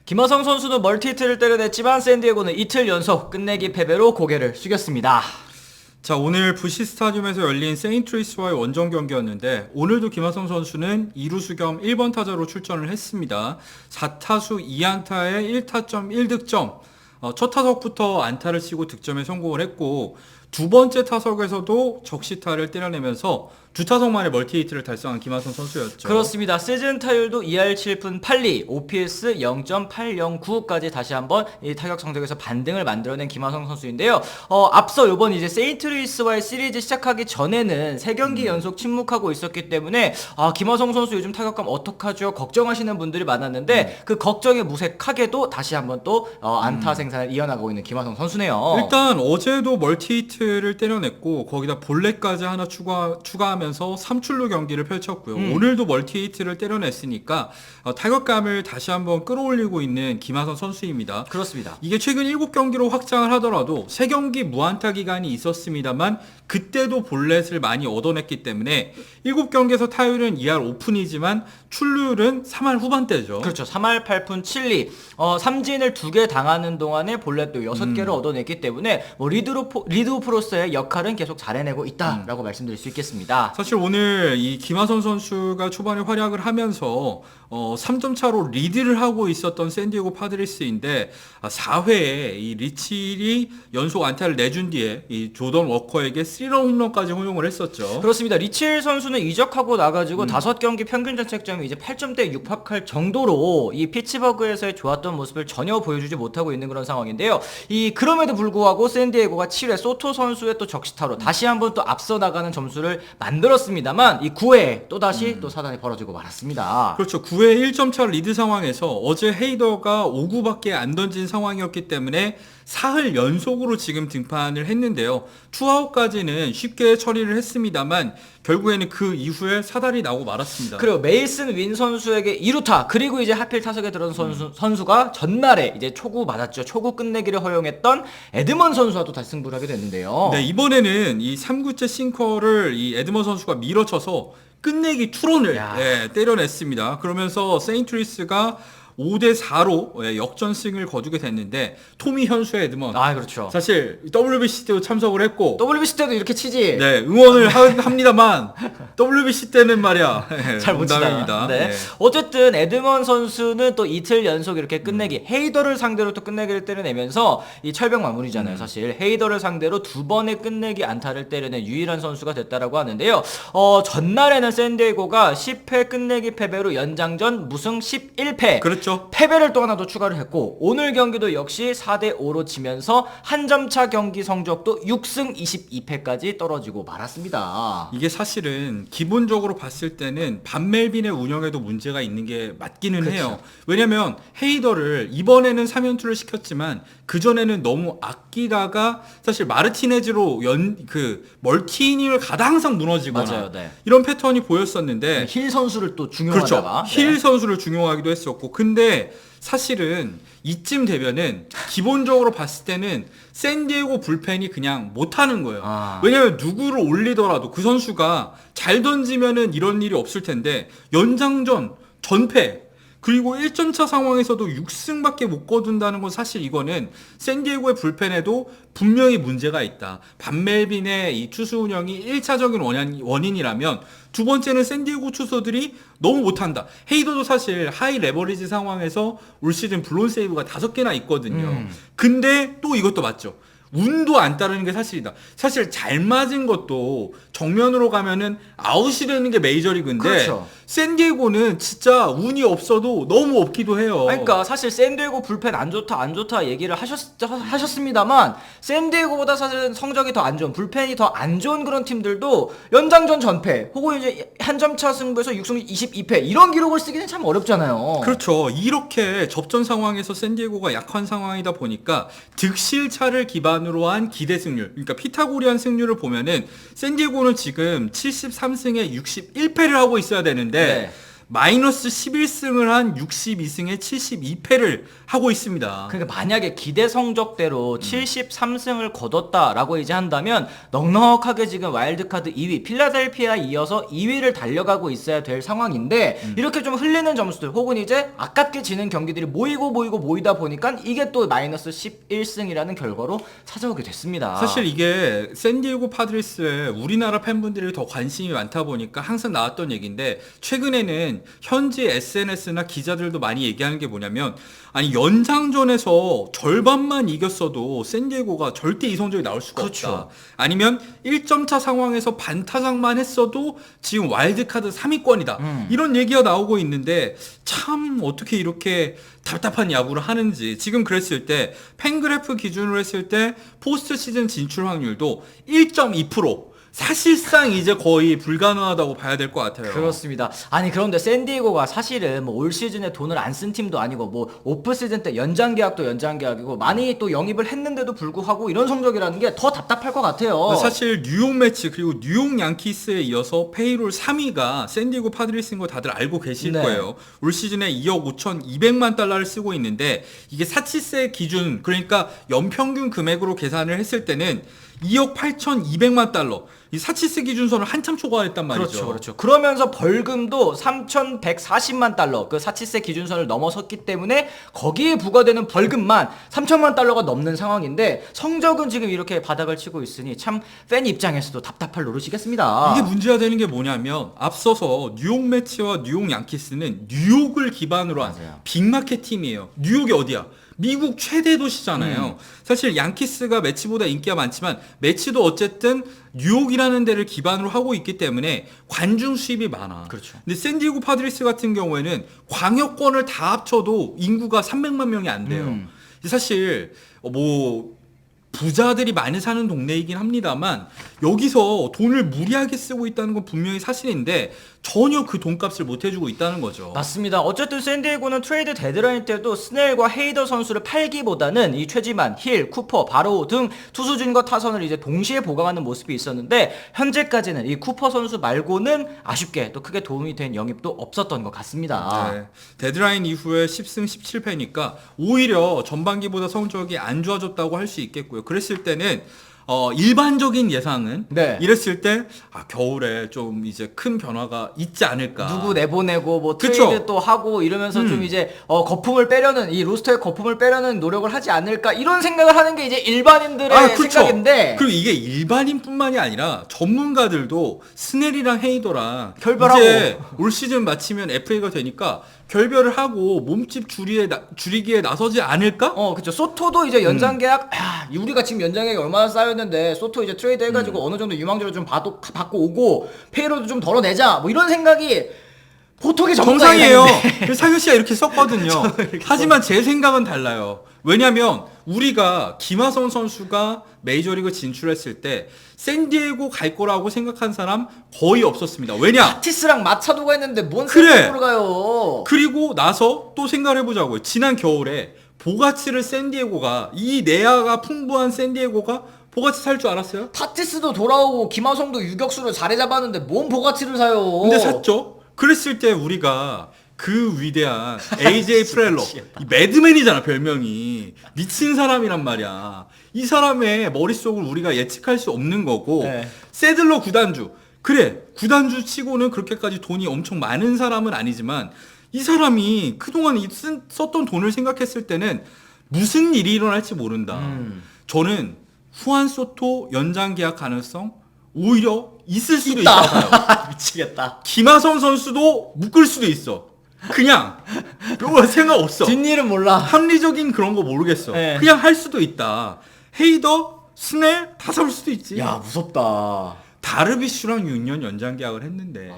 김하성 선수는 멀티히트를 때려냈지만 샌디에고는 이틀 연속 끝내기 패배로 고개를 숙였습니다. 자, 오늘 부시 스타디움에서 열린 세인트루이스와의 원정 경기였는데 오늘도 김하성 선수는 2루수 겸 1번 타자로 출전을 했습니다. 4타수 2안타에 1타점 1득점. 첫 타석부터 안타를 치고 득점에 성공을 했고 두 번째 타석에서도 적시타를 때려내면서 두 타석 만에 멀티히트를 달성한 김하성 선수였죠. 그렇습니다. 시즌 타율도 2할 7푼 8리, OPS 0.809까지 다시 한번 이 타격 성적에서 반등을 만들어낸 김하성 선수인데요. 앞서 이번 이제 세인트루이스와의 시리즈 시작하기 전에는 3경기 연속 침묵하고 있었기 때문에 김하성 선수 요즘 타격감 어떡하죠? 걱정하시는 분들이 많았는데 그 걱정에 무색하게도 다시 한번 또 안타 생산을 이어나가고 있는 김하성 선수네요. 일단 어제도 멀티히트를 때려냈고 거기다 볼넷까지 하나 추가하면서 3출루 경기를 펼쳤고요. 오늘도 멀티히트를 때려냈으니까 타격감을 다시 한번 끌어올리고 있는 김하성 선수입니다. 그렇습니다. 이게 최근 7경기로 확장을 하더라도 3경기 무안타 기간이 있었습니다만 그때도 볼넷을 많이 얻어냈기 때문에 7경기에서 타율은 2할 오픈이지만 출루율은 3할 후반대죠. 그렇죠. 3할 8푼 7리. 삼진을 2개 당하는 동안에 볼넷도 6개를 얻어냈기 때문에 리드오프로서의 역할은 계속 잘해내고 있다라고 말씀드릴 수 있겠습니다. 사실 오늘 이 김하성 선수가 초반에 활약을 하면서 3점 차로 리드를 하고 있었던 샌디에고 파드리스인데 4회에 이 리칠이 연속 안타를 내준 뒤에 이 조던 워커에게 3런 홈런까지 허용을 했었죠. 그렇습니다. 리칠 선수는 이적하고 나가지고 5경기 평균 자책점이 이제 8점대에 육박할 정도로 이 피츠버그에서의 좋았던 모습을 전혀 보여주지 못하고 있는 그런 상황인데요. 그럼에도 불구하고 샌디에고가 7회 소토 선수의 또 적시타로 다시 한번 또 앞서 나가는 점수를 만들었습니다만 이 9회에 또 다시 또 사단이 벌어지고 말았습니다. 그렇죠. 9회 1점 차 리드 상황에서 어제 헤이더가 5구밖에 안 던진 상황이었기 때문에 사흘 연속으로 지금 등판을 했는데요. 투아웃까지는 쉽게 처리를 했습니다만 결국에는 그 이후에 사달이 나고 말았습니다. 그리고 메이슨 윈 선수에게 2루타 그리고 이제 하필 타석에 들어온 선수가 전날에 이제 초구 맞았죠. 초구 끝내기를 허용했던 에드먼 선수와 또 다시 승부를 하게 됐는데요. 네, 이번에는 이 3구째 싱커를 이 에드먼 선수가 밀어쳐서 끝내기 투런을 때려냈습니다. 그러면서 세인트루이스가 5대4로 역전승을 거두게 됐는데 토미 현수의 에드먼 그렇죠. 사실 WBC 때도 참석을 했고 WBC 때도 이렇게 치지. 네, 응원을 합니다만 WBC 때는 말이야 잘 못 치다. 네. 어쨌든 에드먼 선수는 또 이틀 연속 이렇게 끝내기 헤이더를 상대로 또 끝내기를 때려내면서 이 철벽 마무리잖아요. 사실 헤이더를 상대로 2번의 끝내기 안타를 때려낸 유일한 선수가 됐다라고 하는데요. 전날에는 샌디에고가 10회 끝내기 패배로 연장전 무승 11패. 그렇죠. 패배를 또 하나 더 추가를 했고 오늘 경기도 역시 4대5로 지면서 한 점차 경기 성적도 6승 22패까지 떨어지고 말았습니다. 이게 사실은 기본적으로 봤을 때는 반멜빈의 운영에도 문제가 있는 게 맞기는 그렇죠. 해요. 왜냐면 헤이더를 이번에는 3연투를 시켰지만 그전에는 너무 아끼다가 사실 마르티네즈로 멀티이닝을 가다 항상 무너지거나 맞아요. 네. 이런 패턴이 보였었는데 힐 선수를 또 중용하다가 그렇죠. 힐 선수를 중용하기도 했었고 근데 사실은 이쯤 되면은 기본적으로 봤을 때는 샌디에고 불펜이 그냥 못하는 거예요. 왜냐면 누구를 올리더라도 그 선수가 잘 던지면은 이런 일이 없을 텐데 연장전 전패 그리고 1점차 상황에서도 6승밖에 못 거둔다는 건 사실 이거는 샌디에고의 불펜에도 분명히 문제가 있다. 반멜빈의 이 투수 운영이 1차적인 원인이라면 두 번째는 샌디에고 투수들이 너무 못한다. 헤이더도 사실 하이 레버리지 상황에서 올 시즌 블론 세이브가 5개나 있거든요. 근데 또 이것도 맞죠. 운도 안 따르는 게 사실이다. 사실 잘 맞은 것도 정면으로 가면은 아웃이 되는 게 메이저리그인데 그렇죠. 샌디에고는 진짜 운이 없어도 너무 없기도 해요. 그러니까 사실 샌디에고 불펜 안 좋다 얘기를 하셨습니다만 샌디에고보다 사실은 성적이 더 안 좋은 불펜이 더 안 좋은 그런 팀들도 연장전 전패 혹은 이제 한 점차 승부에서 6승 22패 이런 기록을 쓰기는 참 어렵잖아요. 그렇죠. 이렇게 접전 상황에서 샌디에고가 약한 상황이다 보니까 득실차를 기반으로 한 기대 승률, 그러니까 피타고리안 승률을 보면은 샌디에고는 지금 73승에 61패를 하고 있어야 되는데 마이너스 11승을 한 62승에 72패를 하고 있습니다. 그러니까 만약에 기대 성적대로 73승을 거뒀다라고 이제 한다면 넉넉하게 지금 와일드카드 2위 필라델피아 이어서 2위를 달려가고 있어야 될 상황인데 이렇게 좀 흘리는 점수들 혹은 이제 아깝게 지는 경기들이 모이다 보니까 이게 또 마이너스 11승이라는 결과로 찾아오게 됐습니다. 사실 이게 샌디에고 파드레스에 우리나라 팬분들이 더 관심이 많다 보니까 항상 나왔던 얘기인데 최근에는 현지 SNS나 기자들도 많이 얘기하는 게 뭐냐면 아니 연장전에서 절반만 이겼어도 샌디에고가 절대 이 성적이 나올 수가 그렇죠. 없다. 아니면 1점 차 상황에서 반타작만 했어도 지금 와일드카드 3위권이다. 이런 얘기가 나오고 있는데 참 어떻게 이렇게 답답한 야구를 하는지 지금 그랬을 때 팬그래프 기준으로 했을 때 포스트 시즌 진출 확률도 1.2%. 사실상 이제 거의 불가능하다고 봐야 될 것 같아요. 그렇습니다. 아니 그런데 샌디에고가 사실은 뭐 올 시즌에 돈을 안 쓴 팀도 아니고 뭐 오프 시즌 때 연장 계약도 연장 계약이고 많이 또 영입을 했는데도 불구하고 이런 성적이라는 게 더 답답할 것 같아요. 사실 뉴욕 매치 그리고 뉴욕 양키스에 이어서 페이롤 3위가 샌디에고 파드레스인 거 다들 알고 계실 네. 거예요. 올 시즌에 2억 5,200만 달러를 쓰고 있는데 이게 사치세 기준 그러니까 연평균 금액으로 계산을 했을 때는 2억 8,200만 달러. 이 사치세 기준선을 한참 초과했단 말이죠. 그렇죠. 그러면서 벌금도 3,140만 달러, 그 사치세 기준선을 넘어섰기 때문에 거기에 부과되는 벌금만 3천만 달러가 넘는 상황인데 성적은 지금 이렇게 바닥을 치고 있으니 참 팬 입장에서도 답답할 노릇이겠습니다. 이게 문제가 되는 게 뭐냐면 앞서서 뉴욕 매치와 뉴욕 양키스는 뉴욕을 기반으로 한 맞아요. 빅마켓 팀이에요. 뉴욕이 어디야? 미국 최대 도시잖아요. 사실 양키스가 매치보다 인기가 많지만 매치도 어쨌든 뉴욕이라는 데를 기반으로 하고 있기 때문에 관중 수입이 많아. 그렇죠. 근데 샌디에고 파드레스 같은 경우에는 광역권을 다 합쳐도 인구가 300만 명이 안 돼요. 사실 뭐 부자들이 많이 사는 동네이긴 합니다만 여기서 돈을 무리하게 쓰고 있다는 건 분명히 사실인데 전혀 그 돈값을 못 해주고 있다는 거죠. 맞습니다. 어쨌든 샌디에고는 트레이드 데드라인 때도 스넬과 헤이더 선수를 팔기보다는 이 최지만, 힐, 쿠퍼, 바로우 등 투수진과 타선을 이제 동시에 보강하는 모습이 있었는데 현재까지는 이 쿠퍼 선수 말고는 아쉽게 또 크게 도움이 된 영입도 없었던 것 같습니다. 네. 데드라인 이후에 10승 17패니까 오히려 전반기보다 성적이 안 좋아졌다고 할 수 있겠고요. 그랬을 때는 일반적인 예상은 네. 이랬을 때 겨울에 좀 이제 큰 변화가 있지 않을까. 누구 내보내고 뭐 그쵸? 트레이드 또 하고 이러면서 좀 이제 거품을 빼려는 이 로스터의 거품을 빼려는 노력을 하지 않을까 이런 생각을 하는 게 이제 일반인들의 그렇죠. 생각인데 그리고 이게 일반인뿐만이 아니라 전문가들도 스넬이랑 헤이더랑 결별하고. 이제 올 시즌 마치면 FA가 되니까 결별을 하고 몸집 줄이기에 나서지 않을까? 그쵸. 소토도 이제 연장 계약, 우리가 지금 연장 계약이 얼마나 쌓였는데, 소토 이제 트레이드 해가지고 어느 정도 유망주를 좀 받고 오고, 페이로도 좀 덜어내자, 뭐 이런 생각이 보통의 정상이에요. 전문가인데. 상현 씨가 이렇게 썼거든요. 하지만 제 생각은 달라요. 왜냐면 우리가 김하성 선수가 메이저리그 진출했을 때 샌디에고 갈 거라고 생각한 사람 거의 없었습니다. 왜냐? 타티스랑 마차도가 했는데 뭔 그래. 샌디에고로 가요. 그리고 나서 또 생각을 해보자고요. 지난 겨울에 보가치를 샌디에고가 이 내야가 풍부한 샌디에고가 보가치 살 줄 알았어요? 타티스도 돌아오고 김하성도 유격수를 자리 잡았는데 뭔 보가치를 사요. 근데 샀죠. 그랬을 때 우리가 그 위대한 AJ 프렐러 이 매드맨이잖아 별명이. 미친 사람이란 말이야. 이 사람의 머릿속을 우리가 예측할 수 없는 거고 네. 세들러 구단주 그래 구단주 치고는 그렇게까지 돈이 엄청 많은 사람은 아니지만 이 사람이 그동안 썼던 돈을 생각했을 때는 무슨 일이 일어날지 모른다. 저는 후안 소토 연장 계약 가능성 오히려 있을 수도 있다고 봐요. 미치겠다. 김하성 선수도 묶을 수도 있어. 그냥 별 생각 없어. 뒷일은 몰라. 합리적인 그런 거 모르겠어. 네. 그냥 할 수도 있다. 헤이더, 스넬 다 살 수도 있지. 야, 무섭다. 다르비슈랑 6년 연장 계약을 했는데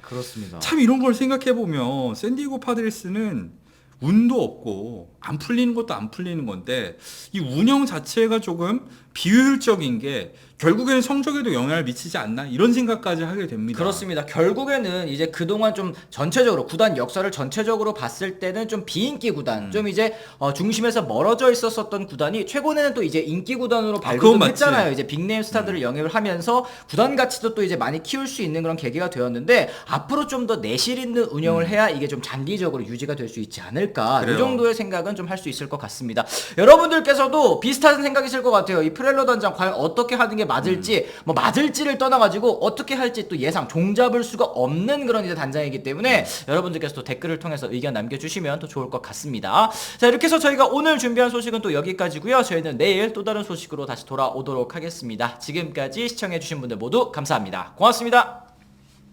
그렇습니다. 참 이런 걸 생각해 보면 샌디에고 파드레스는 운도 없고 안 풀리는 것도 안 풀리는 건데 이 운영 자체가 조금 비효율적인 게 결국에는 성적에도 영향을 미치지 않나 이런 생각까지 하게 됩니다. 그렇습니다. 결국에는 이제 그동안 좀 전체적으로 구단 역사를 전체적으로 봤을 때는 좀 비인기 구단, 좀 이제 중심에서 멀어져 있었던 구단이 최근에는 또 이제 인기 구단으로 그건 맞지. 발돋움했잖아요. 이제 빅네임 스타들을 영입을 하면서 구단 가치도 또 이제 많이 키울 수 있는 그런 계기가 되었는데 앞으로 좀 더 내실 있는 운영을 해야 이게 좀 장기적으로 유지가 될 수 있지 않을까. 그래요. 이 정도의 생각은 좀 할 수 있을 것 같습니다. 여러분들께서도 비슷한 생각이실 것 같아요. 이 프렐로 단장 과연 어떻게 하는 게 맞을지, 뭐 맞을지를 떠나가지고 어떻게 할지 또 예상 종잡을 수가 없는 그런 이제 단장이기 때문에 여러분들께서도 댓글을 통해서 의견 남겨주시면 더 좋을 것 같습니다. 자, 이렇게 해서 저희가 오늘 준비한 소식은 또 여기까지고요. 저희는 내일 또 다른 소식으로 다시 돌아오도록 하겠습니다. 지금까지 시청해주신 분들 모두 감사합니다. 고맙습니다.